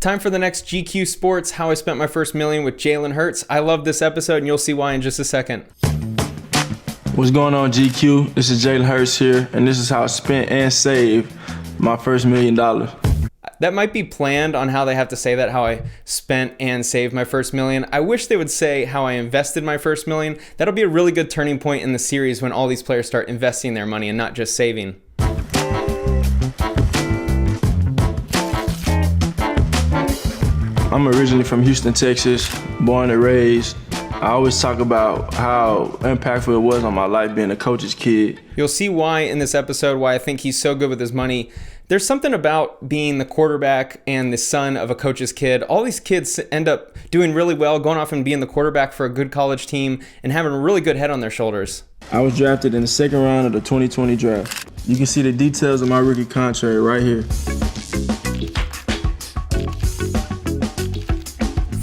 Time for the next GQ Sports, How I Spent My First Million with Jalen Hurts. I love this episode, and you'll see why in just a second. What's going on, GQ? This is Jalen Hurts here, and this is how I spent and saved my first $1 million. That might be planned on how they have to say that, how I spent and saved my first million. I wish they would say how I invested my first million. That'll be a really good turning point in the series when all these players start investing their money and not just saving. I'm originally from Houston, Texas, born and raised. I always talk about how impactful it was on my life being a coach's kid. You'll see why in this episode, why I think he's so good with his money. There's something about being the quarterback and the son of a coach's kid. All these kids end up doing really well, going off and being the quarterback for a good college team and having a really good head on their shoulders. I was drafted in the second round of the 2020 draft. You can see the details of my rookie contract right here.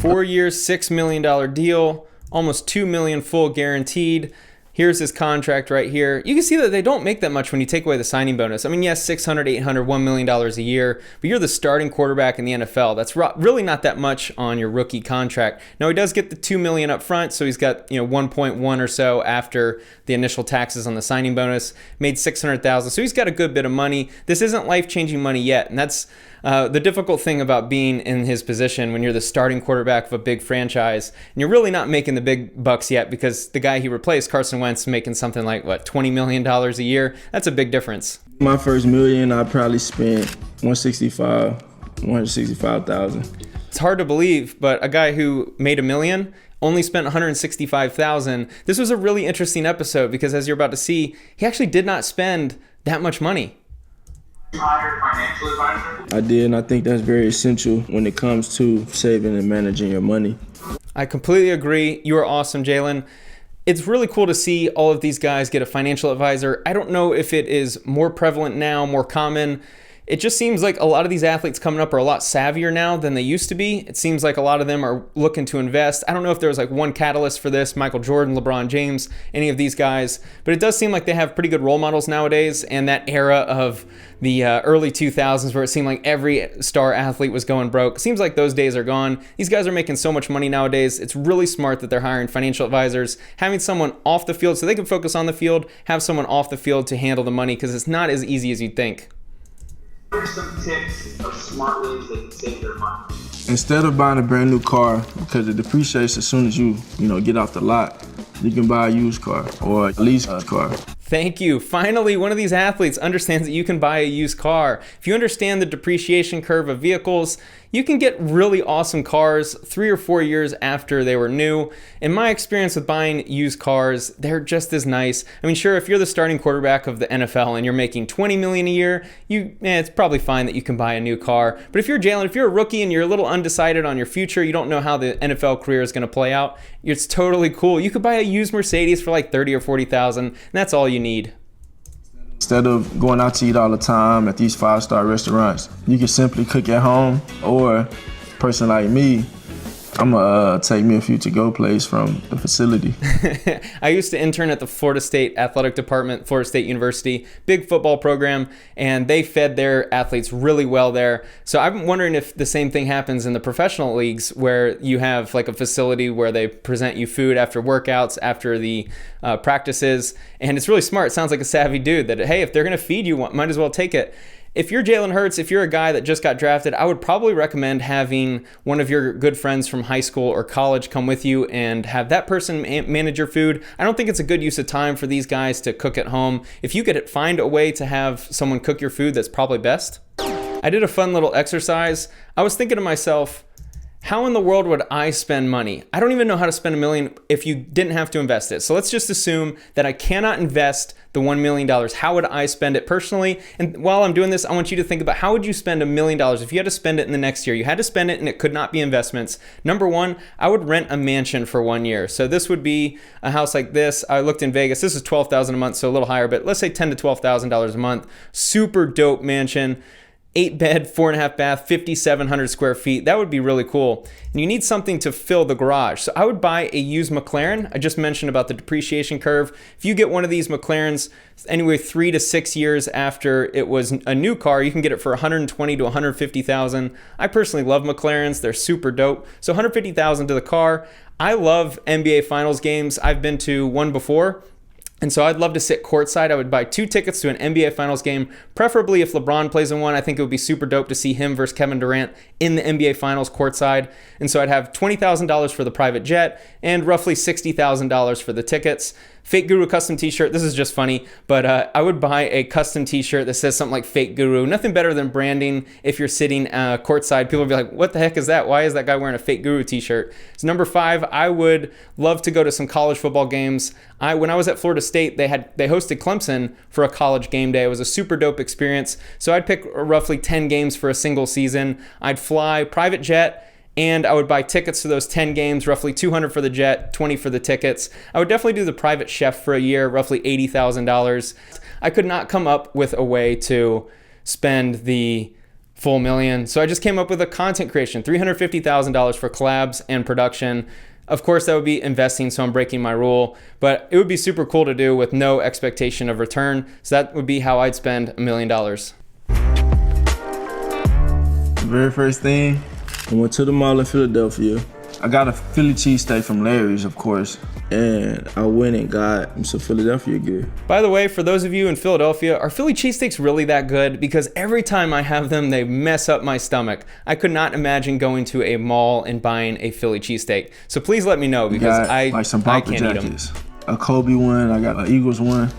4 years, $6 million deal, almost $2 million full guaranteed. Here's his contract right here. You can see that they don't make that much when you take away the signing bonus. I mean, yes, $600, $800, $1 million a year, but you're the starting quarterback in the NFL. That's really not that much on your rookie contract. Now, he does get the $2 million up front, so he's got 1.1 or so after the initial taxes on the signing bonus. Made $600,000, so he's got a good bit of money. This isn't life-changing money yet, and that's the difficult thing about being in his position when you're the starting quarterback of a big franchise, and you're really not making the big bucks yet because the guy he replaced, Carson Wentz, making something like, $20 million a year? That's a big difference. My first million, I probably spent $165,000. It's hard to believe, but a guy who made $1 million only spent $165,000. This was a really interesting episode because, as you're about to see, he actually did not spend that much money. Hired financial advisor? I did, and I think that's very essential when it comes to saving and managing your money. I completely agree. You are awesome, Jalen. It's really cool to see all of these guys get a financial advisor. I don't know if it is more prevalent now, more common. It just seems like a lot of these athletes coming up are a lot savvier now than they used to be. It seems like a lot of them are looking to invest. I don't know if there was one catalyst for this, Michael Jordan, LeBron James, any of these guys, but it does seem like they have pretty good role models nowadays, and that era of the early 2000s where it seemed like every star athlete was going broke. Seems like those days are gone. These guys are making so much money nowadays. It's really smart that they're hiring financial advisors, having someone off the field so they can focus on the field, have someone off the field to handle the money because it's not as easy as you'd think. What are some tips of smart ways they can save their money? Instead of buying a brand new car, because it depreciates as soon as you get off the lot, you can buy a used car or a lease car. Thank you. Finally, one of these athletes understands that you can buy a used car. If you understand the depreciation curve of vehicles, you can get really awesome cars 3 or 4 years after they were new. In my experience with buying used cars, they're just as nice. I mean, sure, if you're the starting quarterback of the NFL and you're making $20 million a year, it's probably fine that you can buy a new car. But if you're Jalen, if you're a rookie and you're a little undecided on your future, you don't know how the NFL career is going to play out, it's totally cool. You could buy a used Mercedes for like $30,000 or $40,000, and that's all you need. Instead of going out to eat all the time at these 5-star restaurants, you can simply cook at home, or a person like me, I'm gonna take me a few to-go plates from the facility. I used to intern at the Florida State Athletic Department, Florida State University, big football program, and they fed their athletes really well there. So I'm wondering if the same thing happens in the professional leagues where you have a facility where they present you food after workouts, after the practices, and it's really smart. It sounds like a savvy dude that, hey, if they're gonna feed you, might as well take it. If you're Jalen Hurts, if you're a guy that just got drafted, I would probably recommend having one of your good friends from high school or college come with you and have that person manage your food. I don't think it's a good use of time for these guys to cook at home. If you could find a way to have someone cook your food, that's probably best. I did a fun little exercise. I was thinking to myself, how in the world would I spend money? I don't even know how to spend $1 million if you didn't have to invest it. So let's just assume that I cannot invest the $1 million. How would I spend it personally? And while I'm doing this, I want you to think about how would you spend $1 million if you had to spend it in the next year? You had to spend it and it could not be investments. Number one, I would rent a mansion for 1 year. So this would be a house like this. I looked in Vegas. This is $12,000 a month, so a little higher, but let's say $10,000 to $12,000 a month. Super dope mansion. 8-bed, 4.5 bath, 5,700 square feet. That would be really cool. And you need something to fill the garage. So I would buy a used McLaren. I just mentioned about the depreciation curve. If you get one of these McLarens anywhere 3 to 6 years after it was a new car, you can get it for $120,000 to $150,000. I personally love McLarens. They're super dope. So $150,000 to the car. I love NBA Finals games. I've been to one before. And so I'd love to sit courtside. I would buy 2 tickets to an NBA Finals game, preferably if LeBron plays in one. I think it would be super dope to see him versus Kevin Durant in the NBA Finals courtside. And so I'd have $20,000 for the private jet and roughly $60,000 for the tickets. Fake Guru custom t-shirt. This is just funny, but I would buy a custom t-shirt that says something like Fake Guru. Nothing better than branding if you're sitting courtside. People would be like, what the heck is that? Why is that guy wearing a Fake Guru t-shirt? So number 5, I would love to go to some college football games. When I was at Florida State, they hosted Clemson for a college game day. It was a super dope experience. So I'd pick roughly 10 games for a single season. I'd fly private jet, and I would buy tickets to those 10 games, roughly $200 for the jet, $20 for the tickets. I would definitely do the private chef for a year, roughly $80,000. I could not come up with a way to spend the full million, so I just came up with a content creation, $350,000 for collabs and production. Of course, that would be investing, so I'm breaking my rule, but it would be super cool to do with no expectation of return. So that would be how I'd spend $1 million. The very first thing, I went to the mall in Philadelphia. I got a Philly cheesesteak from Larry's, of course, and I went and got some Philadelphia gear. By the way, for those of you in Philadelphia, are Philly cheesesteaks really that good? Because every time I have them, they mess up my stomach. I could not imagine going to a mall and buying a Philly cheesesteak. So please let me know, because I can't eat them. A Kobe one, I got an Eagles one,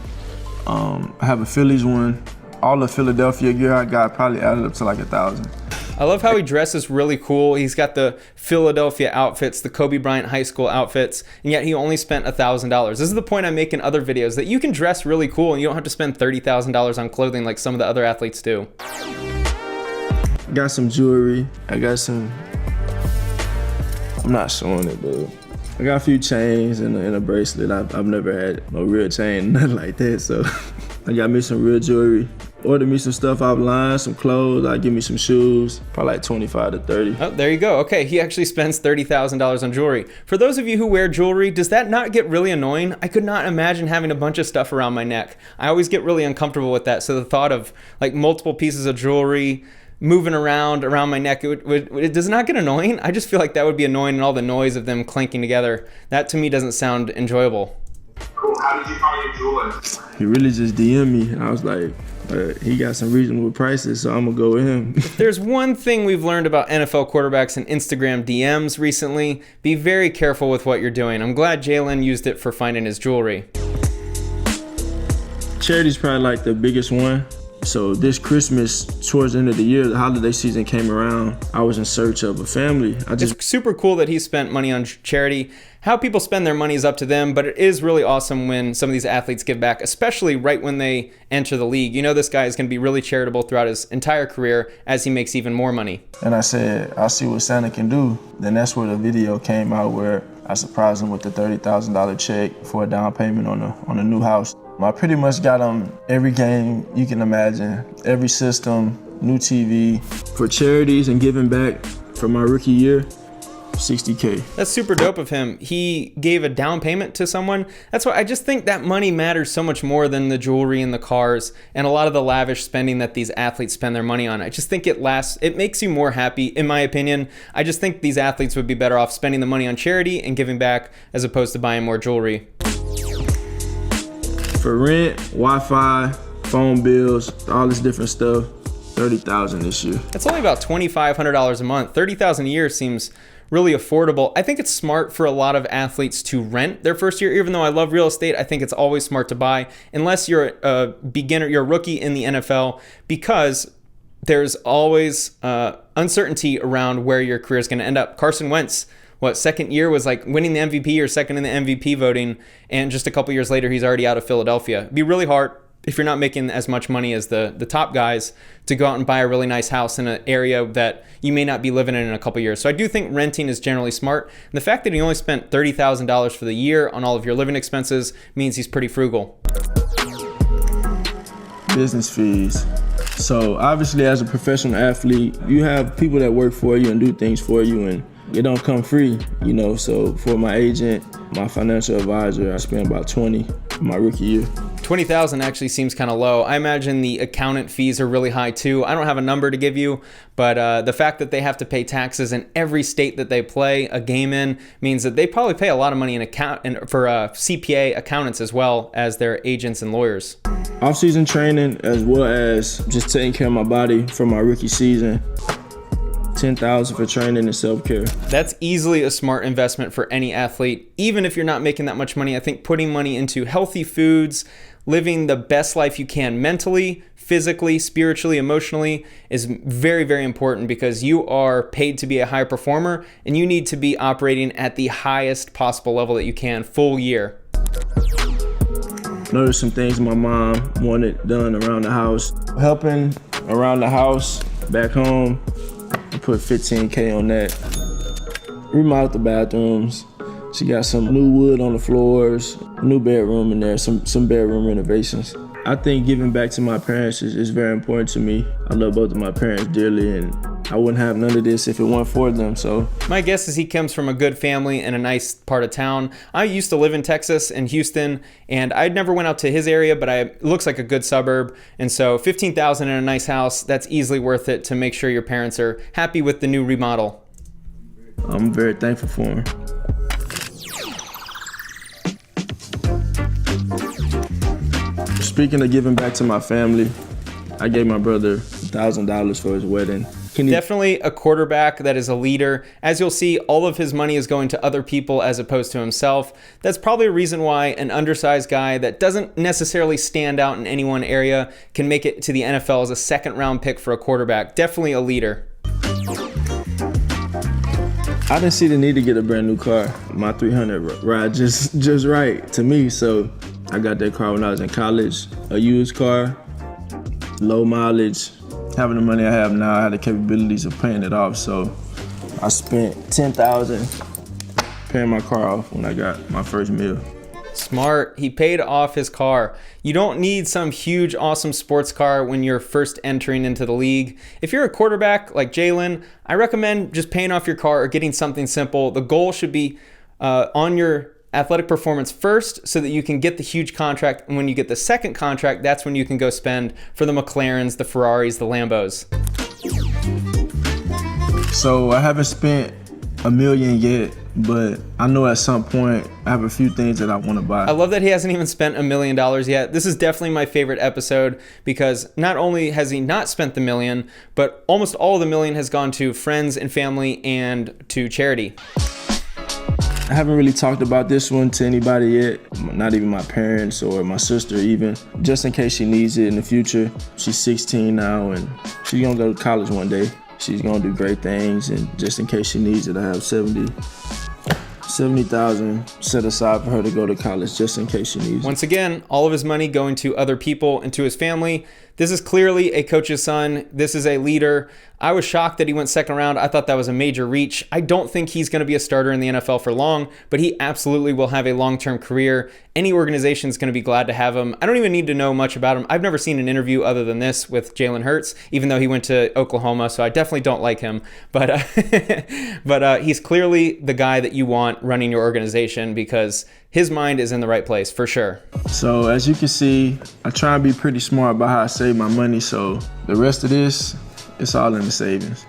I have a Phillies one. All the Philadelphia gear I got probably added up to like 1,000. I love how he dresses really cool. He's got the Philadelphia outfits, the Kobe Bryant high school outfits, and yet he only spent $1,000. This is the point I make in other videos, that you can dress really cool and you don't have to spend $30,000 on clothing like some of the other athletes do. Got some jewelry. I got some, I'm not showing it, but I got a few chains and a bracelet. I've never had no real chain, nothing like that, so I got me some real jewelry. Ordered me some stuff offline, some clothes, give me some shoes, probably like 25 to 30. Oh, there you go. Okay, he actually spends $30,000 on jewelry. For those of you who wear jewelry, does that not get really annoying? I could not imagine having a bunch of stuff around my neck. I always get really uncomfortable with that. So the thought of like multiple pieces of jewelry moving around my neck, it does not get annoying. I just feel like that would be annoying, and all the noise of them clanking together. That to me doesn't sound enjoyable. Cool. How did you find your jeweler? He really just DM'd me, and I was like, he got some reasonable prices, so I'm gonna go with him. If there's one thing we've learned about NFL quarterbacks and Instagram DMs recently, be very careful with what you're doing. I'm glad Jalen used it for finding his jewelry. Charity's probably like the biggest one. So this Christmas, towards the end of the year, the holiday season came around, I was in search of a family. It's super cool that he spent money on charity. How people spend their money is up to them, but it is really awesome when some of these athletes give back, especially right when they enter the league. You know this guy is going to be really charitable throughout his entire career as he makes even more money. And I said, I'll see what Santa can do. Then that's where the video came out where I surprised him with the $30,000 check for a down payment on a new house. I pretty much got him every game you can imagine, every system, new TV. For charities and giving back for my rookie year, $60K. That's super dope of him. He gave a down payment to someone. That's why I just think that money matters so much more than the jewelry and the cars and a lot of the lavish spending that these athletes spend their money on. I just think it makes you more happy, in my opinion. I just think these athletes would be better off spending the money on charity and giving back as opposed to buying more jewelry. For rent, Wi-Fi, phone bills, all this different stuff, $30,000 this year. That's only about $2,500 a month. $30,000 a year seems really affordable. I think it's smart for a lot of athletes to rent their first year. Even though I love real estate, I think it's always smart to buy, unless you're a beginner, you're a rookie in the NFL, because there's always uncertainty around where your career is going to end up. Carson Wentz, second year was like winning the MVP or second in the MVP voting, and just a couple years later, he's already out of Philadelphia. It'd be really hard if you're not making as much money as the top guys to go out and buy a really nice house in an area that you may not be living in a couple years. So I do think renting is generally smart. And the fact that he only spent $30,000 for the year on all of your living expenses means he's pretty frugal. Business fees. So obviously as a professional athlete, you have people that work for you and do things for you, and it don't come free, you know. So for my agent, my financial advisor, I spent about $20 my rookie year. $20,000 actually seems kind of low. I imagine the accountant fees are really high too. I don't have a number to give you, but the fact that they have to pay taxes in every state that they play a game in means that they probably pay a lot of money for CPA accountants as well as their agents and lawyers. Off-season training as well as just taking care of my body for my rookie season. $10,000 for training and self-care. That's easily a smart investment for any athlete. Even if you're not making that much money, I think putting money into healthy foods, living the best life you can mentally, physically, spiritually, emotionally is very, very important because you are paid to be a high performer and you need to be operating at the highest possible level that you can full year. Noticed some things my mom wanted done around the house. Helping around the house, back home, I put $15K on that. Remodeled the bathrooms. She got some new wood on the floors, a new bedroom in there, some bedroom renovations. I think giving back to my parents is very important to me. I love both of my parents dearly, and I wouldn't have none of this if it weren't for them. So my guess is he comes from a good family and a nice part of town. I used to live in Texas and Houston, and I never went out to his area, but it looks like a good suburb. And so $15,000 in a nice house, that's easily worth it to make sure your parents are happy with the new remodel. I'm very thankful for him. Speaking of giving back to my family, I gave my brother $1,000 for his wedding. Definitely a quarterback that is a leader. As you'll see, all of his money is going to other people as opposed to himself. That's probably a reason why an undersized guy that doesn't necessarily stand out in any one area can make it to the NFL as a second-round pick for a quarterback. Definitely a leader. I didn't see the need to get a brand new car. My 300 ride just right to me, so I got that car when I was in college. A used car, low mileage. Having the money I have now, I had the capabilities of paying it off, so I spent $10,000 paying my car off when I got my first meal. Smart. He paid off his car. You don't need some huge, awesome sports car when you're first entering into the league. If you're a quarterback like Jalen, I recommend just paying off your car or getting something simple. The goal should be on your athletic performance first so that you can get the huge contract. And when you get the second contract, that's when you can go spend for the McLarens, the Ferraris, the Lambos. So I haven't spent $1 million yet, but I know at some point I have a few things that I want to buy. I love that he hasn't even spent $1 million yet. This is definitely my favorite episode because not only has he not spent the $1 million, but almost all of the $1 million has gone to friends and family and to charity. I haven't really talked about this one to anybody yet, not even my parents or my sister even, just in case she needs it in the future. She's 16 now and she's gonna go to college one day. She's gonna do great things, and just in case she needs it, I have $70,000 set aside for her to go to college just in case she needs it. Once again, all of his money going to other people and to his family. This is clearly a coach's son. This is a leader. I was shocked that he went second round. I thought that was a major reach. I don't think he's going to be a starter in the NFL for long, but he absolutely will have a long-term career. Any organization is going to be glad to have him. I don't even need to know much about him. I've never seen an interview other than this with Jalen Hurts, even though he went to Oklahoma, so I definitely don't like him. But he's clearly the guy that you want running your organization because his mind is in the right place, for sure. So as you can see, I try and be pretty smart about how I save my money, so the rest of this, it's all in the savings.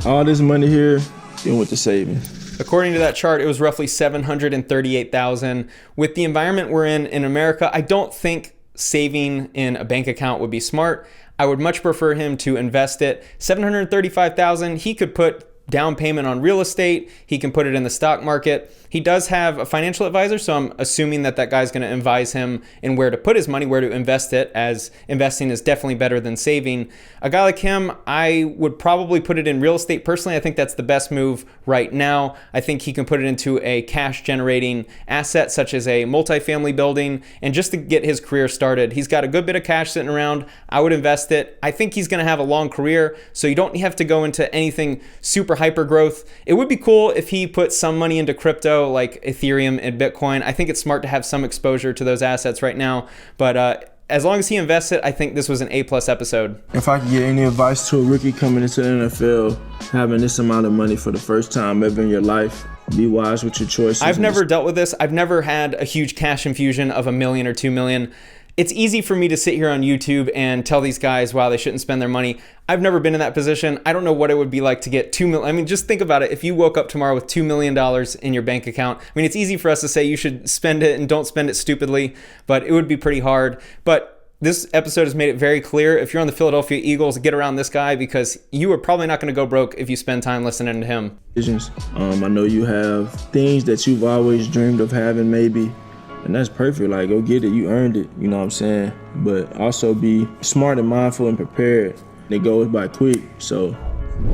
All this money here, it went to savings. According to that chart, it was roughly $738,000. With the environment we're in America, I don't think saving in a bank account would be smart. I would much prefer him to invest it. $735,000, he could put down payment on real estate. He can put it in the stock market. He does have a financial advisor, so I'm assuming that guy's going to advise him in where to put his money, where to invest it, as investing is definitely better than saving. A guy like him, I would probably put it in real estate. Personally, I think that's the best move right now. I think he can put it into a cash-generating asset, such as a multifamily building, and just to get his career started. He's got a good bit of cash sitting around. I would invest it. I think he's going to have a long career, so you don't have to go into anything super hyper growth. It would be cool if he put some money into crypto like Ethereum and Bitcoin. I think it's smart to have some exposure to those assets right now, but as long as he invests it, I think this was an A+ episode. If I could get any advice to a rookie coming into the NFL, having this amount of money for the first time ever in your life, be wise with your choices. I've never dealt with this. I've never had a huge cash infusion of $1 million or $2 million. It's easy for me to sit here on YouTube and tell these guys, wow, they shouldn't spend their money. I've never been in that position. I don't know what it would be like to get $2 million. I mean, just think about it. If you woke up tomorrow with $2 million in your bank account, I mean, it's easy for us to say you should spend it and don't spend it stupidly, but it would be pretty hard. But this episode has made it very clear. If you're on the Philadelphia Eagles, get around this guy because you are probably not going to go broke if you spend time listening to him. I know you have things that you've always dreamed of having maybe, and that's perfect. Like, go get it. You earned it. You know what I'm saying? But also be smart and mindful and prepared. It goes by quick. So,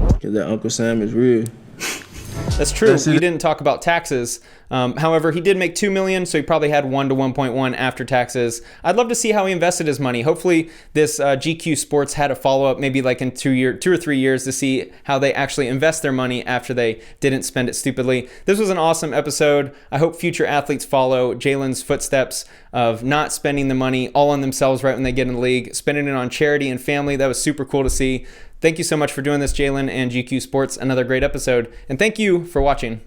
because that Uncle Sam is real. That's true. We didn't talk about taxes. However, he did make $2 million, so he probably had 1 to 1.1 after taxes. I'd love to see how he invested his money. Hopefully, this GQ Sports had a follow-up, maybe like in 2 or 3 years, to see how they actually invest their money after they didn't spend it stupidly. This was an awesome episode. I hope future athletes follow Jalen's footsteps of not spending the money all on themselves right when they get in the league, spending it on charity and family. That was super cool to see. Thank you so much for doing this, Jalen and GQ Sports. Another great episode. And thank you for watching.